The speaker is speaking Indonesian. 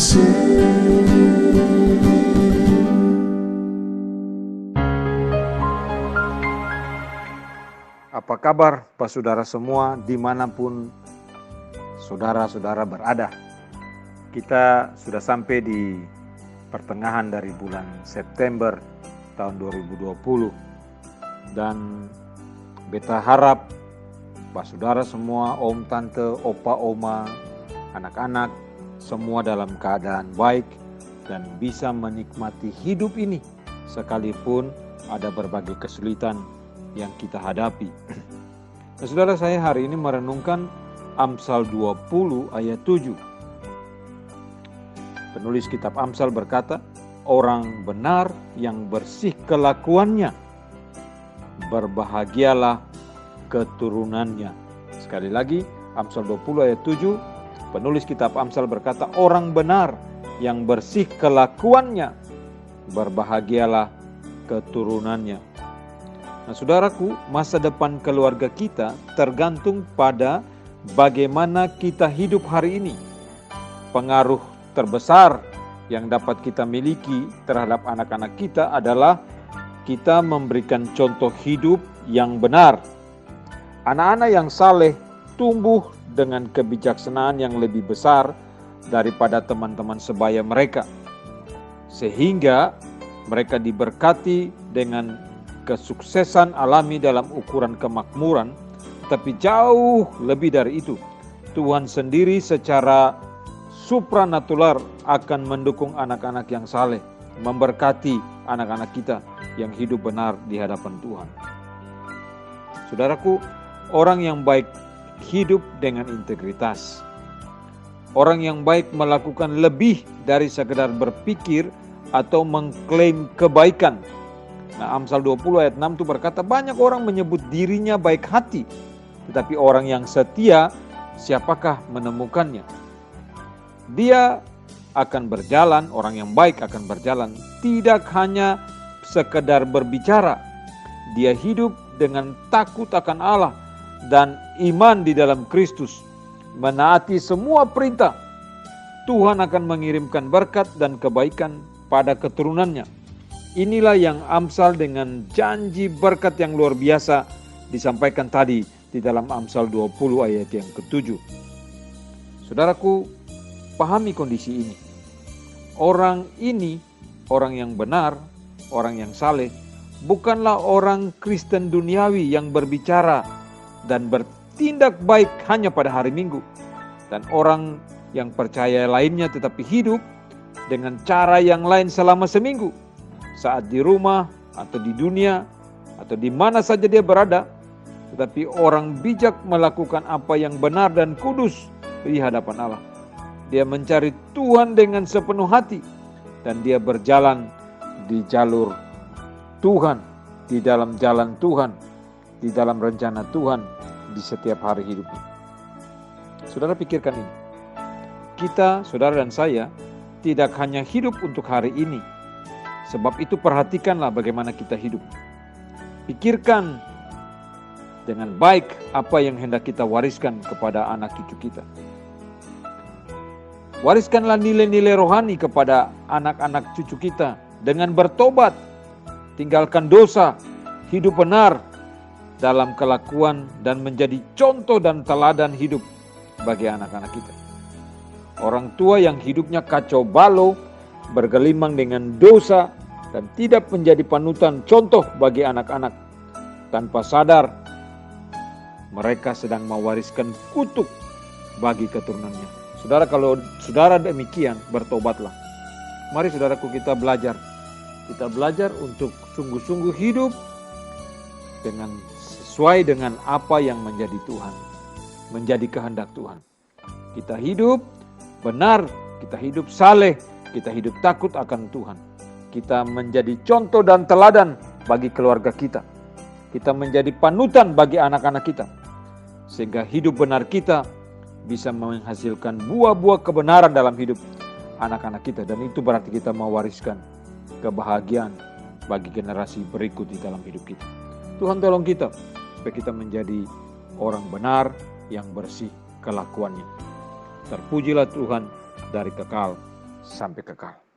kasih. Apa kabar Pak Saudara semua dimanapun saudara-saudara berada? Kita sudah sampai di pertengahan dari bulan September tahun 2020 dan beta harap Pak Saudara semua, om, tante, opa, oma, anak-anak semua dalam keadaan baik dan bisa menikmati hidup ini sekalipun ada berbagai kesulitan yang kita hadapi. Nah, saudara, saya hari ini merenungkan Amsal 20 ayat 7. Penulis kitab Amsal berkata, orang benar yang bersih kelakuannya, berbahagialah keturunannya. Sekali lagi, Amsal 20 ayat 7, penulis kitab Amsal berkata, orang benar yang bersih kelakuannya, berbahagialah keturunannya. Nah, saudaraku, masa depan keluarga kita tergantung pada bagaimana kita hidup hari ini. Pengaruh terbesar yang dapat kita miliki terhadap anak-anak kita adalah kita memberikan contoh hidup yang benar. Anak-anak yang saleh tumbuh dengan kebijaksanaan yang lebih besar daripada teman-teman sebaya mereka, sehingga mereka diberkati dengan kesuksesan alami dalam ukuran kemakmuran. Tapi jauh lebih dari itu, Tuhan sendiri secara supranatural akan mendukung anak-anak yang saleh, memberkati anak-anak kita yang hidup benar di hadapan Tuhan. Saudaraku, orang yang baik hidup dengan integritas. Orang yang baik melakukan lebih dari sekedar berpikir atau mengklaim kebaikan. Nah, Amsal 20 ayat 6 itu berkata, banyak orang menyebut dirinya baik hati, tetapi orang yang setia, siapakah menemukannya? Dia akan berjalan, orang yang baik akan berjalan, tidak hanya sekedar berbicara. Dia hidup dengan takut akan Allah dan iman di dalam Kristus, menaati semua perintah. Tuhan akan mengirimkan berkat dan kebaikan pada keturunannya. Inilah yang Amsal dengan janji berkat yang luar biasa disampaikan tadi di dalam Amsal 20 ayat yang ke-7. Saudaraku, pahami kondisi ini. Orang ini, orang yang benar, orang yang saleh, bukanlah orang Kristen duniawi yang berbicara dan bertindak baik hanya pada hari Minggu. Dan orang yang percaya lainnya tetapi hidup dengan cara yang lain selama seminggu. Saat di rumah atau di dunia atau di mana saja dia berada, tetapi orang bijak melakukan apa yang benar dan kudus di hadapan Allah. Dia mencari Tuhan dengan sepenuh hati dan dia berjalan di jalur Tuhan, di dalam jalan Tuhan, di dalam rencana Tuhan di setiap hari hidupnya. Saudara, pikirkan ini. Kita, saudara dan saya, tidak hanya hidup untuk hari ini. Sebab itu perhatikanlah bagaimana kita hidup. Pikirkan dengan baik apa yang hendak kita wariskan kepada anak cucu kita. Wariskanlah nilai-nilai rohani kepada anak-anak cucu kita dengan bertobat, tinggalkan dosa, hidup benar dalam kelakuan dan menjadi contoh dan teladan hidup bagi anak-anak kita. Orang tua yang hidupnya kacau balau, bergelimang dengan dosa, dan tidak menjadi panutan contoh bagi anak-anak. Tanpa sadar, mereka sedang mewariskan kutuk bagi keturunannya. Saudara, kalau saudara demikian, bertobatlah. Mari saudaraku, kita belajar. Kita belajar untuk sungguh-sungguh hidup dengan sesuai dengan apa yang menjadi Tuhan, menjadi kehendak Tuhan. Kita hidup benar, kita hidup saleh, kita hidup takut akan Tuhan. Kita menjadi contoh dan teladan bagi keluarga kita. Kita menjadi panutan bagi anak-anak kita. Sehingga hidup benar kita bisa menghasilkan buah-buah kebenaran dalam hidup anak-anak kita. Dan itu berarti kita mewariskan kebahagiaan bagi generasi berikut di dalam hidup kita. Tuhan tolong kita supaya kita menjadi orang benar yang bersih kelakuannya. Terpujilah Tuhan dari kekal sampai kekal.